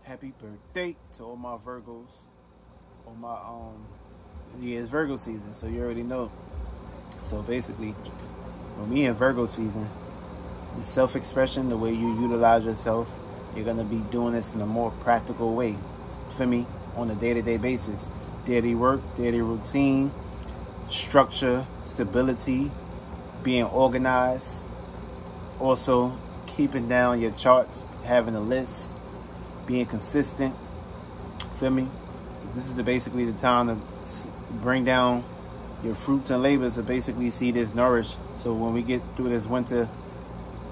Happy birthday to all my Virgos. On my yeah, it's Virgo season, so you already know. So basically, when we in Virgo season, the self-expression, the way you utilize yourself, you're gonna be doing this in a more practical way. For me, on a day-to-day basis. Daily work, daily routine, structure, stability, being organized. Also, keeping down your charts, having a list, being consistent. Feel me? This is basically the time to bring down your fruits and labors to basically see this nourished. So when we get through this winter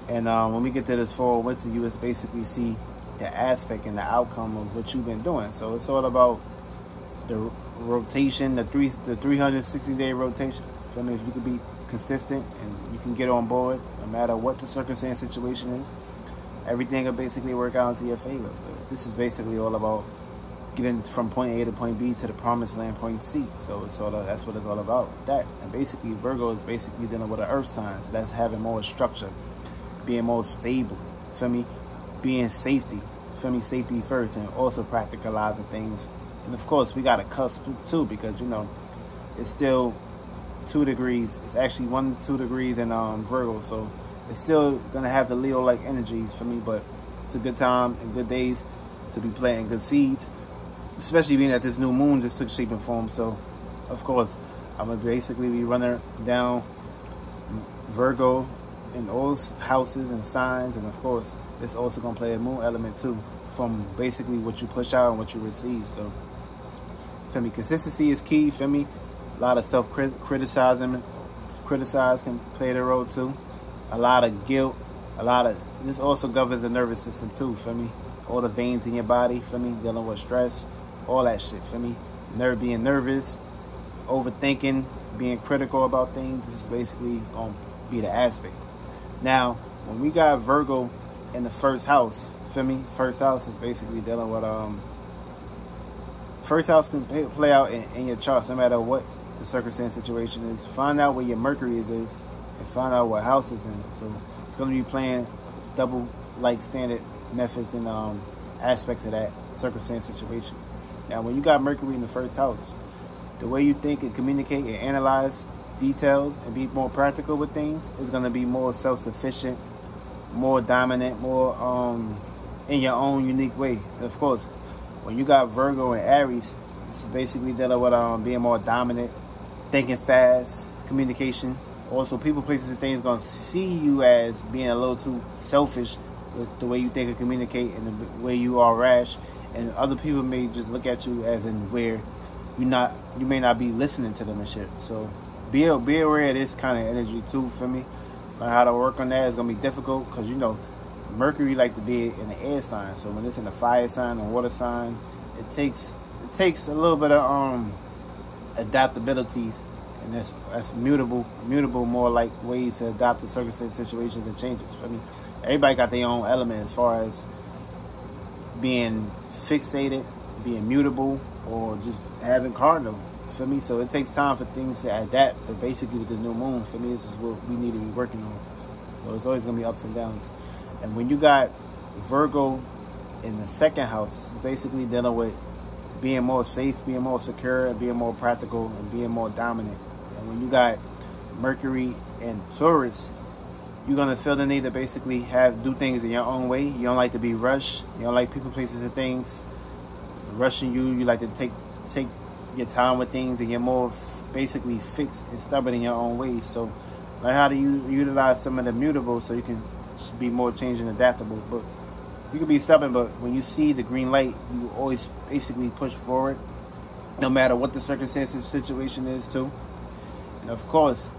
and when we get to this fall winter, you just basically see the aspect and the outcome of what you've been doing. So it's all about the rotation, the 360-day rotation. Feel me? If you could be consistent and you can get on board, no matter what the circumstance situation is, everything will basically work out into your favor. But this is basically all about getting from point A to point B to the promised land, point C. So it's all that's what it's all about. That, and basically Virgo is basically dealing with an earth sign, so that's having more structure, being more stable. Feel me? Being safety. Feel me? Safety first, and also practicalizing things. And of course, we got a cusp too, because you know it's still 2 degrees. It's actually 2 degrees in Virgo, so it's still gonna have the Leo-like energies for me. But it's a good time and good days to be planting good seeds, especially being that this new moon just took shape and form. So of course, I'm gonna basically be running down Virgo in all houses and signs, and of course, it's also gonna play a moon element too, from basically what you push out and what you receive. So, feel me? Consistency is key. Feel me? A lot of criticize can play the role too. A lot of guilt. This also governs the nervous system too. Feel me? All the veins in your body. Feel me? Dealing with stress, all that shit. Feel me? Being nervous, overthinking, being critical about things. This is basically gonna be the aspect. Now, when we got Virgo in the first house, feel me? First house is basically dealing with first house can play out in your charts no matter what the circumstance situation is. Find out where your Mercury is and find out what house is in. So it's going to be playing double like standard methods and aspects of that circumstance situation. Now, when you got Mercury in the first house, the way you think and communicate and analyze details and be more practical with things is going to be more self-sufficient, more dominant, more in your own unique way. And of course, when you got Virgo and Aries, this is basically dealing with being more dominant, thinking fast, communication. Also, people, places, and things going to see you as being a little too selfish with the way you think and communicate and the way you are rash. And other people may just look at you as in where you may not be listening to them and shit. So be aware of this kind of energy too, for me. Learn how to work on that. It's going to be difficult because, you know, Mercury like to be in the air sign. So when it's in the fire sign or water sign, it takes a little bit of adaptabilities, and that's mutable more like ways to adapt to circumstances, situations, and changes. I mean, everybody got their own element as far as being fixated, being mutable, or just having cardinal. For me, so it takes time for things to adapt. But basically, with the new moon, for me, this is what we need to be working on. So it's always gonna be ups and downs. And when you got Virgo in the second house, this is basically dealing with being more safe, being more secure, and being more practical, and being more dominant. And when you got Mercury and Taurus, you're gonna feel the need to basically do things in your own way. You don't like to be rushed. You don't like people, places, and things rushing you. You like to take your time with things, and you're more basically fixed and stubborn in your own ways. So learn how to utilize some of the mutable so you can be more change and adaptable. But you can be stubborn, but when you see the green light, you always basically push forward, no matter what the circumstances situation is too. And of course,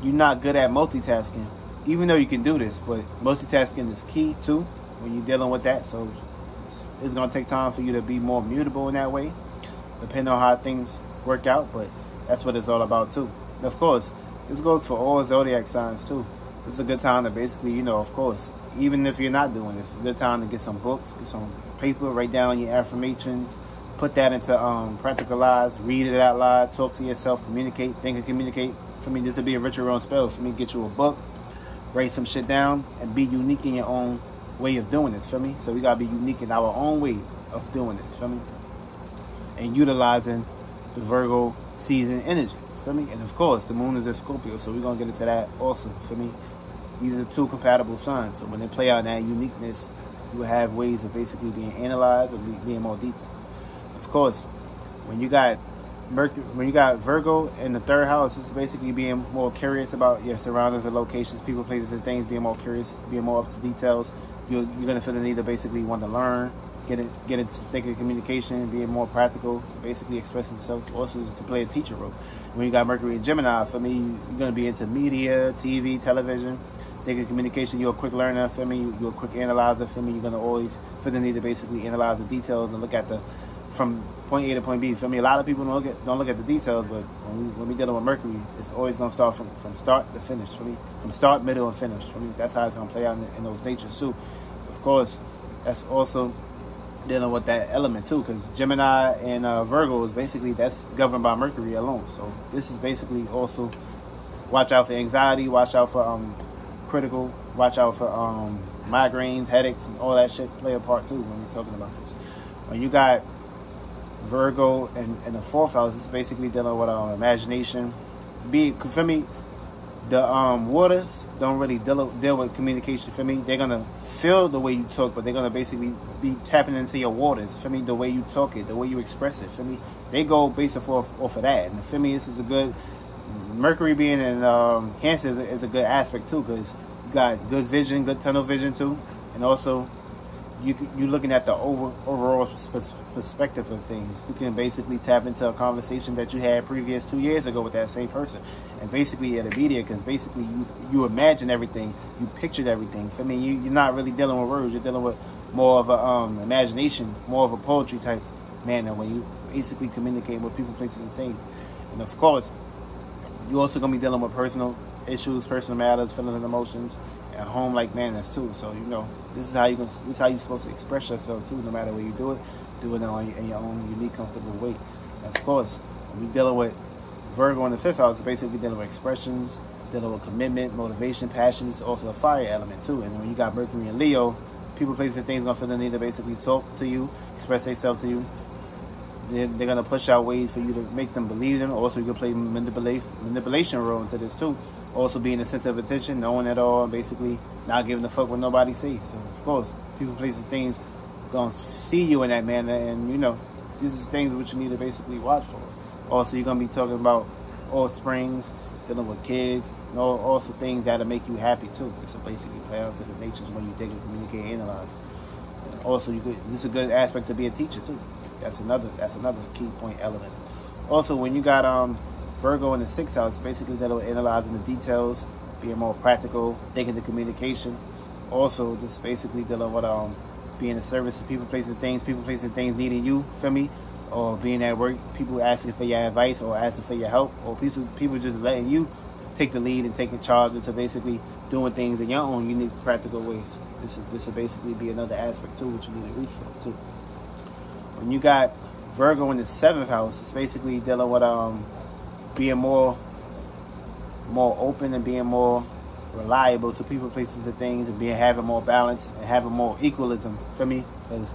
you're not good at multitasking, even though you can do this, but multitasking is key too when you're dealing with that. So it's going to take time for you to be more mutable in that way, depending on how things work out. But that's what it's all about too. And of course, this goes for all zodiac signs too. This is a good time to basically, you know, of course, even if you're not doing this, it's a good time to get some books, get some paper, write down your affirmations, put that into practicalize, read it out loud, talk to yourself, communicate, think and communicate. For me, this would be a ritual spell. For me, get you a book, write some shit down, and be unique in your own way of doing this. For me, so we gotta be unique in our own way, of doing this, feel me? And utilizing the Virgo season energy, feel me? And of course, the moon is in Scorpio, so we're going to get into that also, feel me? These are two compatible signs, so when they play out in that uniqueness, you will have ways of basically being analyzed or being more detailed. Of course, when you got Virgo in the third house, it's basically being more curious about your surroundings and locations, people, places, and things, being more curious, being more up to details. You're going to feel the need to basically want to learn, get into thinking communication, being more practical, basically expressing yourself. Also, you can play a teacher role. When you got Mercury and Gemini, for me, you're going to be into media, TV, television, thinking communication. You're a quick learner, for me. You're a quick analyzer, for me. You're going to always feel the need to basically analyze the details and look at from point A to point B. For me, a lot of people don't look at the details, but when we dealing with Mercury, it's always going to start from start to finish. For me, from start, middle, and finish. For me, that's how it's going to play out in those natures too. Of course, that's also dealing with that element too, because Gemini and Virgo is basically, that's governed by Mercury alone. So this is basically also watch out for anxiety, watch out for critical, watch out for migraines, headaches, and all that shit play a part too when we're talking about this. When you got Virgo and the fourth house, it's basically dealing with imagination. For me, the waters don't really deal with communication. For me, they're gonna feel the way you talk, but they're gonna basically be tapping into your waters. For me, the way you talk it, the way you express it. For me, they go based off of that. And for me, this is a good Mercury being in Cancer is a good aspect too, because you got good vision, good tunnel vision too, and also you're looking at the overall perspective of things. You can basically tap into a conversation that you had previous 2 years ago with that same person, and basically at a media, because basically you imagine everything, you pictured everything. For me, you're not really dealing with words. You're dealing with more of a imagination, more of a poetry type manner when you basically communicate with people, places, and things. And of course, you're also gonna be dealing with personal issues, personal matters, feelings, and emotions, and home-like manners too. So this is how you're supposed to express yourself too. No matter where you do it in your own unique, comfortable way. And of course, when we're dealing with Virgo in the fifth house, it's basically dealing with expressions, dealing with commitment, motivation, passion. It's also a fire element too. And when you got Mercury and Leo, people, places, and things gonna feel the need to basically talk to you, express themselves to you. They're gonna push out ways for you to make them believe them. Also, you can play manipulation role into this too. Also, being the center of attention, knowing it all, and basically not giving a fuck what nobody sees. So, of course, people, places, things gonna see you in that manner, and these are things which you need to basically watch for. Also, you're gonna be talking about offsprings, dealing with kids, and also things that'll make you happy too. This will basically play out to the natures when you think and communicate and analyze. And also, this is a good aspect to be a teacher too. That's another key point element. Also, when you got Virgo in the sixth house, basically that'll analyzing the details, being more practical, thinking the communication. Also, this basically dealing with being a service to people, places, things needing you, feel me? Or being at work, people asking for your advice or asking for your help, or people just letting you take the lead and taking charge into basically doing things in your own unique, practical ways. This will basically be another aspect too, which you need to reach for too. When you got Virgo in the seventh house, it's basically dealing with being more open and being more reliable to people, places, and things, and having more balance and having more equalism for me, because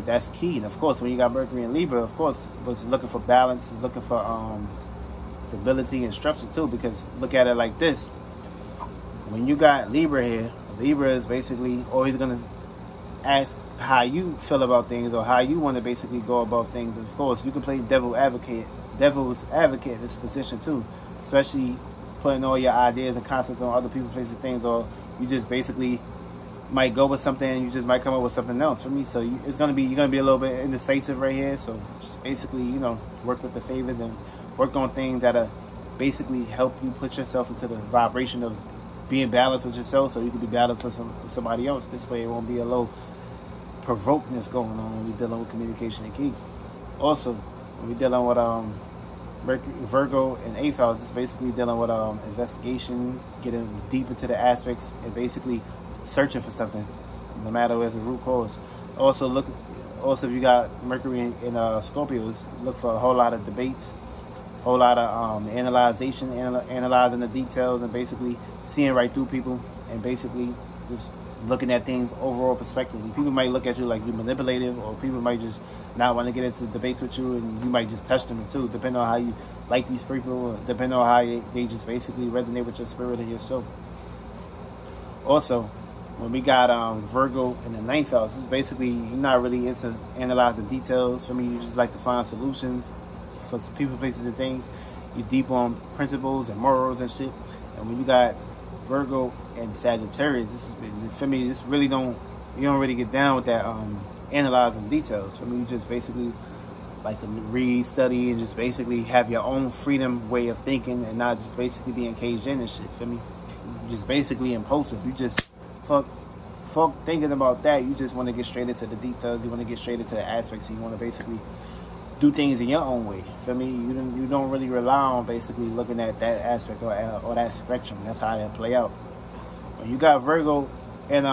that's key. And of course, when you got Mercury and Libra, of course, it's looking for balance, it's looking for stability and structure too. Because look at it like this: when you got Libra here, Libra is basically always gonna ask how you feel about things or how you want to basically go about things. And of course, you can play devil's advocate in this position too, especially putting all your ideas and concepts on other people, places, things, or you just basically might go with something and you just might come up with something else. For me, so you're gonna be a little bit indecisive right here. So just basically, work with the favors and work on things that'll basically help you put yourself into the vibration of being balanced with yourself, so you can be balanced with somebody else. This way, it won't be a low provokedness going on when we're dealing with communication and key. Also, when we're dealing with Virgo and 8th house, it's basically dealing with investigation, getting deep into the aspects, and basically searching for something, no matter where's the root cause. Also, if you got Mercury in Scorpios, look for a whole lot of debates, a whole lot of analyzing the details, and basically seeing right through people, and basically just looking at things overall perspective. People might look at you like you're manipulative, or people might just not want to get into debates with you, and you might just touch them too, depending on how you like these people, depending on how they just basically resonate with your spirit and your soul. Also, when we got Virgo in the 9th house, it's basically you're not really into analyzing details. For me, you just like to find solutions for people, places, and things. You're deep on principles and morals and shit. And when you got Virgo and Sagittarius, for me, this really you don't really get down with that analyzing details. For me, you just basically like to read, study, and just basically have your own freedom way of thinking, and not just basically being caged in and shit. For me, just basically impulsive. You just fuck thinking about that. You just want to get straight into the details. You want to get straight into the aspects. You want to basically do things in your own way. For me, you don't really rely on basically looking at that aspect or that spectrum. That's how it play out. When you got Virgo and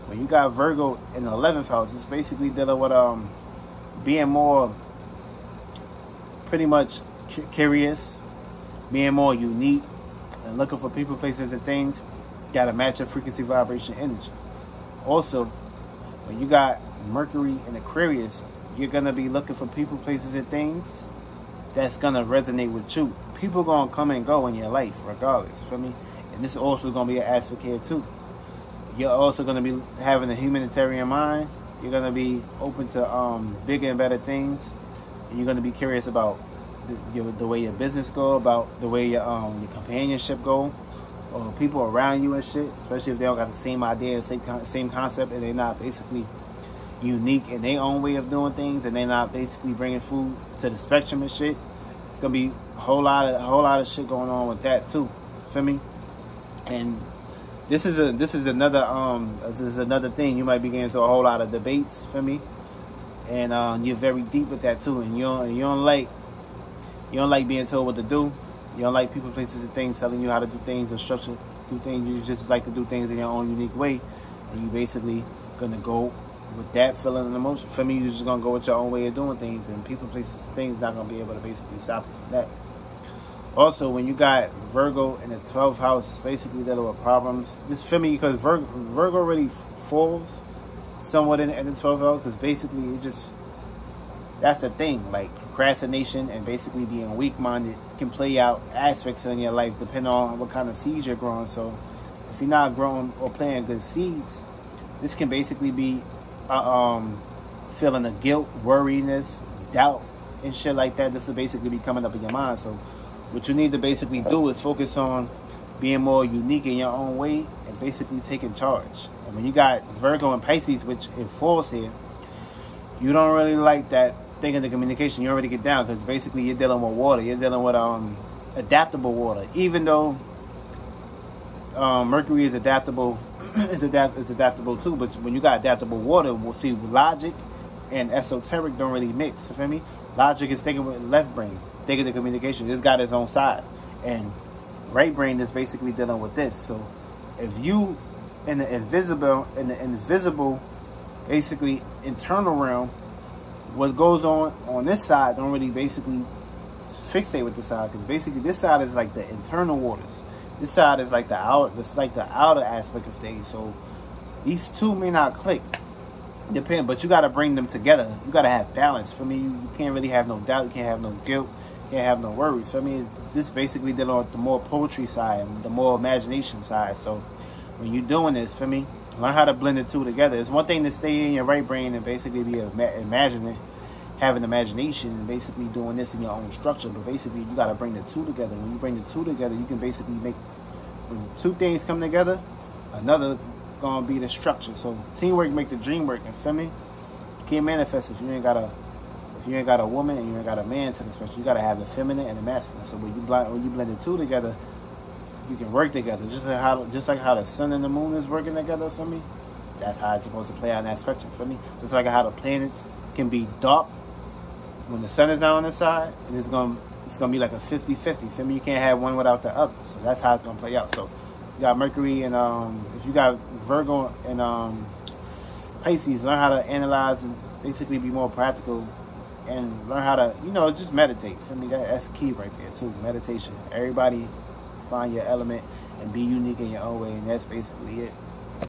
when you got Virgo in the 11th house, it's basically dealing with being more pretty much curious, being more unique, and looking for people, places, and things. Got to match your frequency, vibration, energy. Also, when you got Mercury in Aquarius, you're going to be looking for people, places, and things that's going to resonate with you. People going to come and go in your life regardless, for me. And this is also going to be an aspect here too. You're also going to be having a humanitarian mind. You're going to be open to bigger and better things. And you're going to be curious about the way your business go, about the way your companionship go, or people around you and shit, especially if they don't got the same idea, same concept, and they're not basically unique in their own way of doing things, and they're not basically bringing food to the spectrum and shit. It's gonna be a whole lot of shit going on with that too. Feel me? And this is another thing. You might be getting into a whole lot of debates. Feel me? And you're very deep with that too. And you don't like being told what to do. You don't like people, places, and things telling you how to do things or structure do things. You just like to do things in your own unique way, and you basically gonna go with that feeling and emotion. For me, you're just gonna go with your own way of doing things, and people, places, and things not gonna be able to basically stop you from that. Also, when you got Virgo in the 12th house, it's basically dealing with problems. This for me because Virgo really falls somewhat in the 12th house, because basically that's the thing. Like procrastination and basically being weak-minded can play out aspects in your life depending on what kind of seeds you're growing. So if you're not growing or planting good seeds, this can basically be feeling of guilt, worriness, doubt, and shit like that. This will basically be coming up in your mind. So what you need to basically do is focus on being more unique in your own way and basically taking charge. And when you got Virgo and Pisces, which it falls here, you don't really like that thing in the communication. You already get down, because basically you're dealing with water. You're dealing with adaptable water. Even though Mercury is adaptable, it's adaptable too. But when you got adaptable water, we'll see logic and esoteric don't really mix. You feel me? Logic is thinking with left brain, thinking the communication. It's got its own side, and right brain is basically dealing with this. So if you in the invisible, basically internal realm, what goes on this side don't really basically fixate with this side, because basically this side is like the internal waters. This side is like the outer aspect of things. So these two may not click, but you got to bring them together. You got to have balance. For me, you can't really have no doubt. You can't have no guilt. You can't have no worries. For me, this basically dealing with the more poetry side and the more imagination side. So when you're doing this, for me, learn how to blend the two together. It's one thing to stay in your right brain and basically be imagining, having imagination, and basically doing this in your own structure. But basically, you got to bring the two together. When you bring the two together, you can basically make, when two things come together, another gonna be the structure. So teamwork make the dream work. And feel me? You can't manifest if you ain't got a woman and you ain't got a man to the spectrum. You gotta have the feminine and the masculine. So when you blend the two together, you can work together. Just like how the sun and the moon is working together. For me, that's how it's supposed to play out in that spectrum. For me, just like how the planets can be dark when the sun is down on the side, and it's gonna be like a 50-50. For me, you can't have one without the other. So that's how it's gonna play out. So you got Mercury and if you got Virgo and Pisces, learn how to analyze and basically be more practical, and learn how to, just meditate. For me, that's key right there too. Meditation. Everybody find your element and be unique in your own way, and that's basically it.